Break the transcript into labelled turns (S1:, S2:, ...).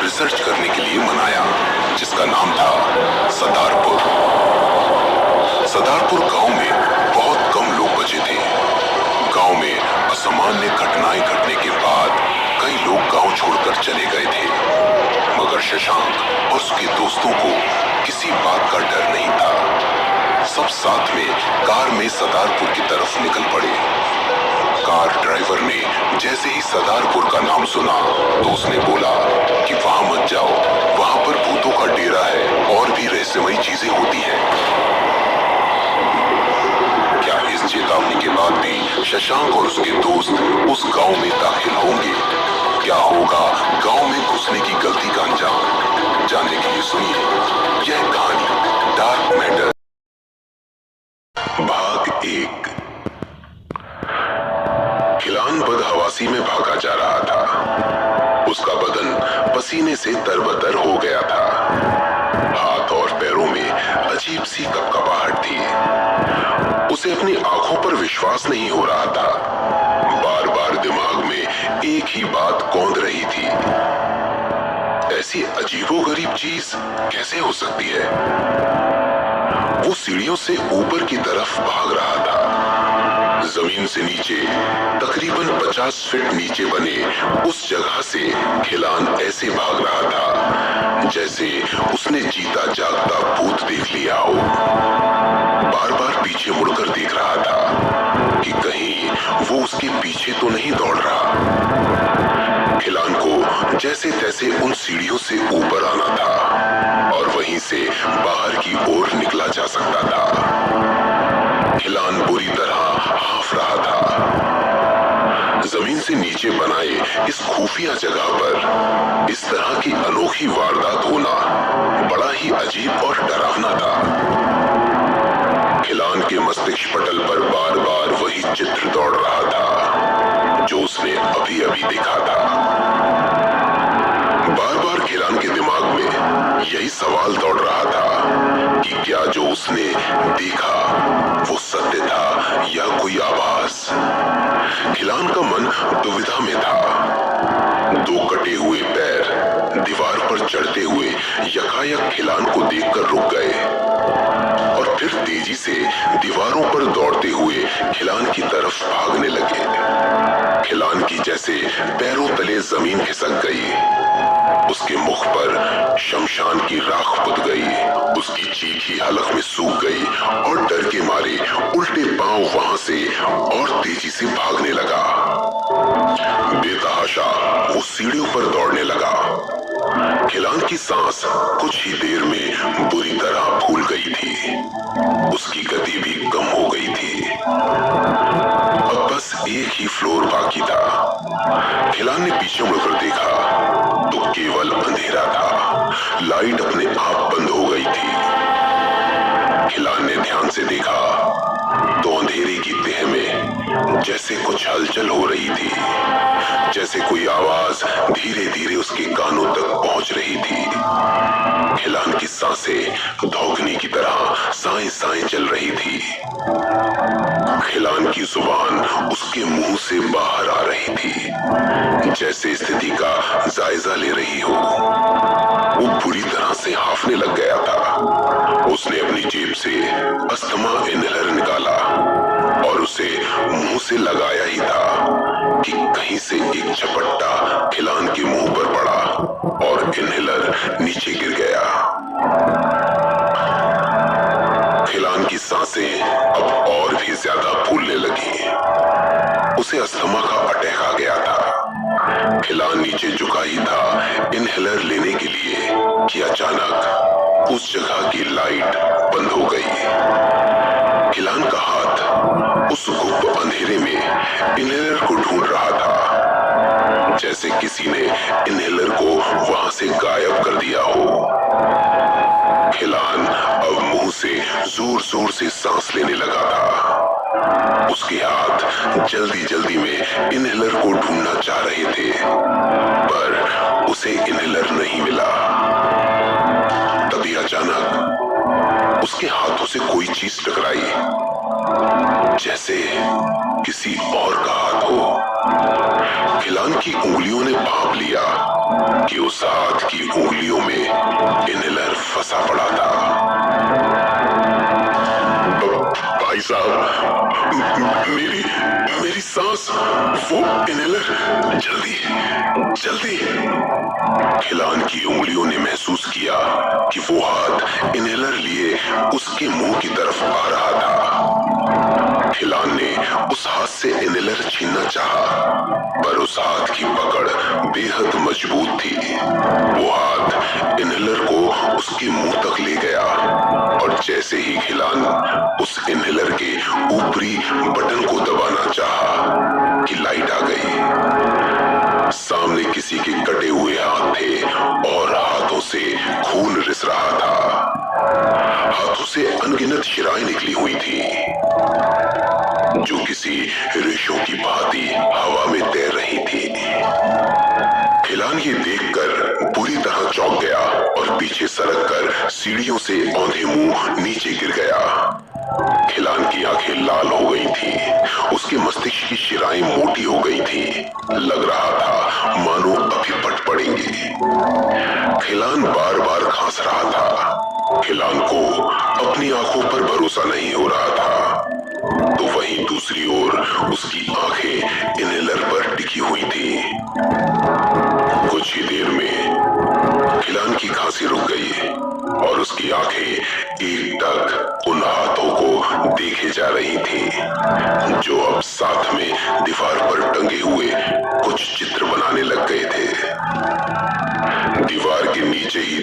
S1: Research करने के लिए मनाया, जिसका नाम था सदारपुर। सदारपुर गांव में बहुत कम लोग बचे थे। गांव में असामान्य घटनाएं घटने के बाद कई लोग गांव छोड़कर चले गए थे, मगर शशांक और उसके दोस्तों को किसी बात का डर नहीं था। सब साथ में कार में सदारपुर की तरफ निकल पड़े। कार ड्राइवर ने जैसे ही सदारपुर का नाम सुना तो उसने बोला कि वहां मत जाओ, वहां पर भूतों का डेरा है और भी रहस्यमयी चीजें होती हैं। क्या इस चेतावनी के बाद भी शशांक और उसके दोस्त उस गांव में दाखिल होंगे? क्या होगा गांव में घुसने की गलती का अंजाम? जानने के लिए सुनिए यह कहानी डार्क मैटर भाग 1। खिलान बदहवासी में भागा जा रहा था। उसका बदन पसीने से तरबतर हो गया था। हाथ और पैरों में अजीब सी कपकपाहट थी। उसे अपनी आंखों पर विश्वास नहीं हो रहा था। बार बार दिमाग में एक ही बात कौंध रही थी, ऐसी अजीबोगरीब चीज कैसे हो सकती है? वो सीढ़ियों से ऊपर की तरफ भाग रहा था। जमीन से नीचे तकरीबन 50 फीट नीचे बने उस जगह से खिलान ऐसे भाग रहा था जैसे उसने जीता जागता भूत देख लिया हो। बार बार पीछे मुड़कर देख रहा था कि कहीं वो उसके पीछे तो नहीं दौड़ रहा। खिलान को जैसे तैसे उन सीढ़ियों से ऊपर आना था और वहीं से बाहर की ओर निकला जा सकता था। खिलान बुरी तरह हाफ रहा था। जमीन से नीचे बनाए इस खुफिया जगह पर इस तरह की अनोखी वारदात होना बड़ा ही अजीब और डरावना था। खिलान के मस्तिष्क पटल पर बार बार वही चित्र दौड़ रहा था जो उसने अभी अभी देखा था। बार बार खिलान के दिमाग में यही सवाल दौड़ रहा था कि क्या जो उसने देखा वो सत्य था या कोई आभास। खिलान का मन दुविधा में था। दो कटे हुए पैर दीवार पर चढ़ते हुए यकायक खिलान को देखकर रुक गए और फिर तेजी से दीवारों पर दौड़ते हुए खिलान की तरफ भागने लगे। खिलान की जैसे पैरों तले जमीन खिसक गई। उसके मुख पर शमशान की राख पुत गई। उसकी चीख ही हलक में सूख गई और डर के मारे उल्टे पांव वहां से और तेजी से भागने लगा। बेतहाशा वो सीढ़ियों पर दौड़ने लगा। खिलान की सांस कुछ ही देर में बुरी तरह फूल गई थी। उसकी गति भी कम हो गई थी। अब बस एक ही फ्लोर बाकी था। खिलान ने पीछे मुड़कर देखा तो केवल अंधेरा था। लाइट अपने आप बंद हो गई थी। खिलान ने ध्यान से देखा तो अंधेरे की तह में जैसे कुछ हलचल हो रही थी, जैसे कोई आवाज धीरे धीरे उसके कानों तक पहुंच रही थी। खिलान की सांसें धौंकने की तरह साएं साएं चल रही थी। खिलान की जुबान उसके मुंह से बाहर आ रही थी, जैसे स्थिति का जायजा ले रही हो। वो बुरी तरह से हांफने लग गया था। उसने अपनी जेब से अस्थमा इनहेलर निकाला और उसे मुंह से लगाया ही था कि कहीं से एक झपट्टा खिलान के मुंह पर पड़ा और इनहेलर नीचे गिर गया। खिलान की सांसें अब और भी ज्यादा फूलने लगी। उसे अस्थमा का अटैक आ गया था। खिलान नीचे झुका ही था इनहेलर लेने के लिए कि अचानक उस जगह की लाइट बंद हो गई। खिलान का हाथ उस गुप्त अंधेरे में इनहेलर को ढूंढ रहा था, जैसे किसी ने इनहेलर को वहां से गायब कर दिया हो। खिलान अब मुंह से जोर जोर से सांस लेने लगा था। उसके हाथ जल्दी जल्दी में इनहेलर को ढूंढना चाह रहे थे, पर उसे इनहेलर नहीं मिला। तभी अचानक उसके हाथों से कोई चीज टकराई, जैसे किसी और का हाथ हो। खिलान की उंगलियों ने भांप लिया कि उस हाथ की उंगलियों में इनहेलर फंसा पड़ा था। भाई साहब, मेरी मेरी सांस, वो इनहेलर, जल्दी जल्दी। खिलान की उंगलियों ने महसूस किया कि वो हाथ इनहेलर लिए उसके मुंह की तरफ आ रहा था। खिलान ने उस हाथ से इनहेलर छीनना चाहा, पर उस हाथ की पकड़ बेहद मजबूत थी। वो हाथ इनहेलर को उसके मुंह तक ले गया और जैसे ही खिलान उस इनहेलर के ऊपरी बटन को दबाना चाहा कि लाइट आ गई। सामने किसी के कटे हुए हाथ थे और हाथों से खून रिस रहा था। हाथों से अनगिनत शिराएं निकली हुई थी जो किसी रेशों की भांति हवा में तैर रही थी। खिलान ये देखकर बुरी तरह चौंक गया और पीछे सरक कर सीढ़ियों से औंधे मुंह नीचे गिर गया। खिलान की आंखें लाल हो गई थी, उसके मस्तिष्क की शिराएं मोटी हो गई थी। लग रहा था मानो अभी फट पड़ेंगी। खिलान बार बार खांस रहा था। खिलान को अपनी आंखों पर भरोसा नहीं हो रहा था। तो वहीं दूसरी ओर उसकी आंखें इनहेलर पर टिकी हुई थी। कुछ ही देर में खिलान की खांसी रुक गई और उसकी आंखें एकटक उन हाथों को देखे जा रही थी जो अब साथ में दीवार पर टंगे हुए कुछ चित्र बनाने लग गए थे। दीवार के नीचे ही